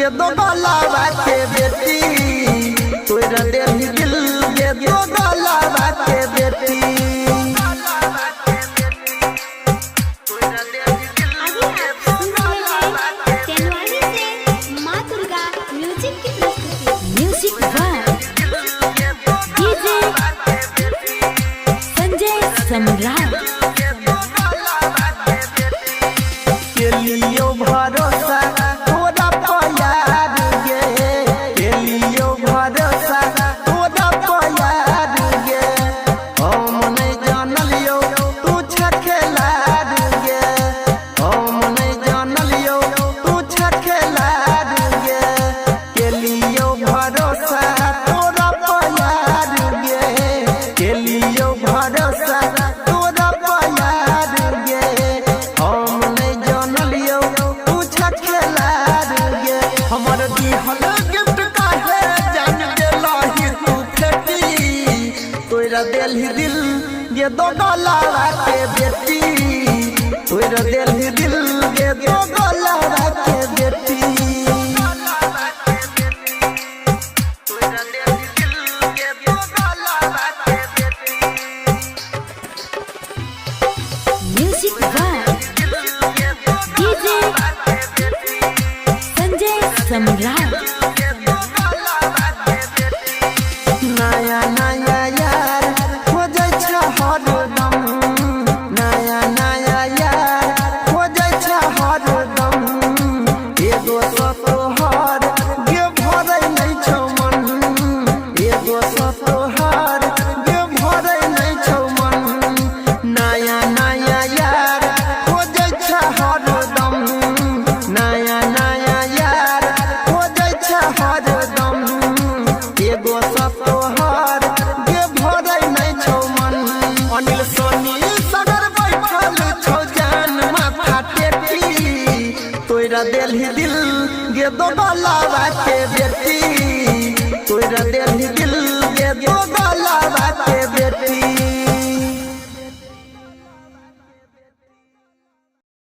गे दो गलावा के बेटी तोरा देली दिल गे दो गलावा के बेटी सम्राट के लियो भरोसा तोरा प्यार गे के लियो भरोसा तोरा प्यार गे हम नहीं जानलियो तू छखेलार गे हम नहीं जानलियो तू छखेलार गे के लियो भरोसा तोरा प्यार गे के लियो भरोसा तोरा प्यार गे हम नहीं जानलियो तू छखेलार गे हमर दिहल गिफ्ट काहे जान देलही तू फेटी तोरा देलही दिल गे दो गलावा के बेटी तोरा देलही दिल गे दो गलावा के बेटी तोरा देलही दिल गे दो गलावा के बेटी म्यूजिक बाय डीजे संजय सम्राट नया नया यार हो जाय छ हरदम नया नया यार हो जाय छ हरदम एगो तोहार गे भरै नै छौ मन एगो तोहार गे भरै नै छौ मन नया नया यार हो जाय छ हरदम नया नया यार हो जाय छ हरदम एगो तोहार गे भरै नै छौ मन अनिल सोनी सगर बैठल छौ जान माथा टेकी तोरा देलही दिल गे दो गलावा के बेटी